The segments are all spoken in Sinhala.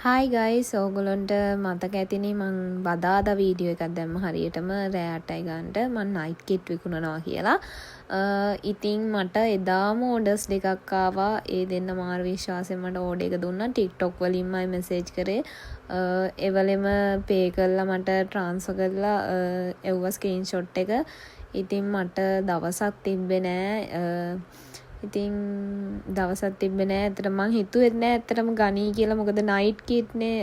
හයි ගයිස් ඕගොල්ලන්ට මතක ඇතිනේ මං බදාදා වීඩියෝ එකක් දැම්ම හරියටම රෑ 8යි ගන්නට මං නයිට් කිට් විකුණනවා කියලා. ඉතින් මට එදාම ඕඩර්ස් දෙකක් ආවා. ඒ දෙන්න මාර විශ්වාසයෙන් මට ඕඩර් එක දුන්නා. TikTok වලින්මයි මැසේජ් කරේ. එවලෙම පේ කරලා මට ට්‍රාන්ස්ෆර් කරලා එව්වා ස්ක්‍රීන්ෂොට් එක. ඉතින් මට දවසක් තිබ්බේ නෑ. ඉතින් දවසක් තිබ්බේ නෑ. ඇත්තටම මං හිතුවෙත් නෑ ඇත්තටම ගනී කියලා. මොකද නයිට් කිට්නේ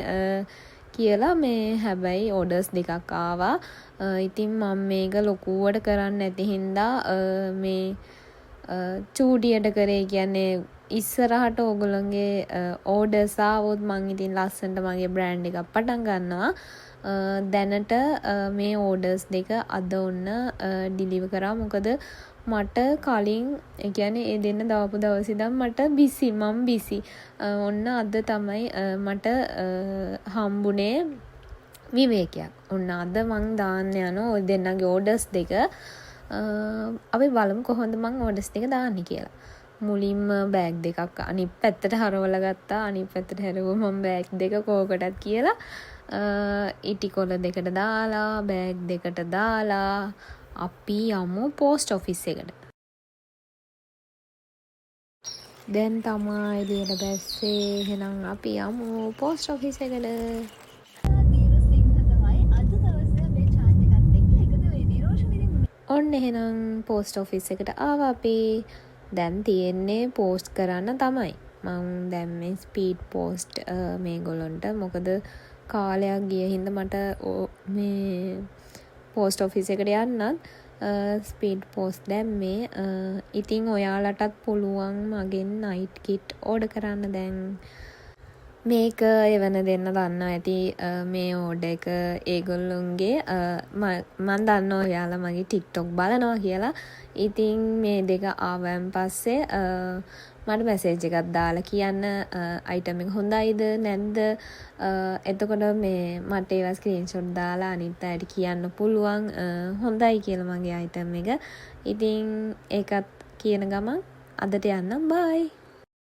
කියලා මේ හැබැයි ඕඩර්ස් දෙකක් ආවා. ඉතින් මම මේක ලොකුවට කරන්න නැති හින්දා මේ චූටියට කරේ. කියන්නේ ඉස්සරහට ඕගොල්ලන්ගේ ඕඩර්ස් ආවොත් මං ඉතින් ලස්සනට මගේ බ්‍රෑන්ඩ් එකක් පටන් ගන්නවා. දැනට මේ ඕඩර්ස් දෙක අද ඔන්න ඩිලිවර් කරා. මොකද මට කලින් ඒ කියන්නේ ඒ දෙන්න දාපු දවස් ඉඳන් මට මම බිසි. ඔන්න අද තමයි මට හම්බුනේ විවේකයක්. ඔන්න අද මං දාන්න යනවා ඔය දෙන්නගේ ඕඩර්ස් දෙක. අපි බලමු කොහොමද මං ඕඩර්ස් දෙක දාන්නේ කියලා. මුලින්ම බෑග් දෙකක් අනිත් පැත්තට හරවලා ගත්තා. අනිත් පැත්තට හැරෙවුව මම බෑග් දෙක කෝකටත් කියලා ඉටිකොල දෙකට දාලා බෑග් දෙකට දාලා අපි යමු පෝස්ට් ඔෆිස් එකට. දැන් තමයි එළියට බැස්සේ. එහෙනම් අපි යමු පෝස්ට් ඔෆිස් එකට. ඔන්න එහෙනම් පෝස්ට් ඔෆිස් එකට ආවා අපි. දැන් තියෙන්නේ පෝස්ට් කරන්න තමයි. මම දැන් මේ ස්පීඩ් පෝස්ට් මේගොල්ලන්ට මොකද කාලයක් ගිය හින්දා මට මේ පෝස්ට් ඔෆිස් එකට යන්නත් ස්පීඩ් පෝස්ට් දැම්මේ. ඉතින් ඔයාලටත් පුළුවන් මගෙන් නයිට් කිට් ඕඩර් කරන්න. දැන් මේක එවන දෙන්න දන්නවා ඇති මේ ඕඩර් එක ඒගොල්ලොන්ගේ. මම දන්නවා ඔයාලා මගේ TikTok බලනවා කියලා. ඉතින් මේ දෙක ආවයන් පස්සේ මට මැසේජ් එකක් දාලා කියන්න අයිටම් එක හොඳයිද නැද්ද. එතකොට මේ මට ඒවා ස්ක්‍රීන්ෂොට් දාලා අනිත් අයට කියන්න පුළුවන් හොඳයි කියලා මගේ අයිටම් එක. ඉතින් ඒකත් කියන ගමන් අදට යන්නම්. බයි.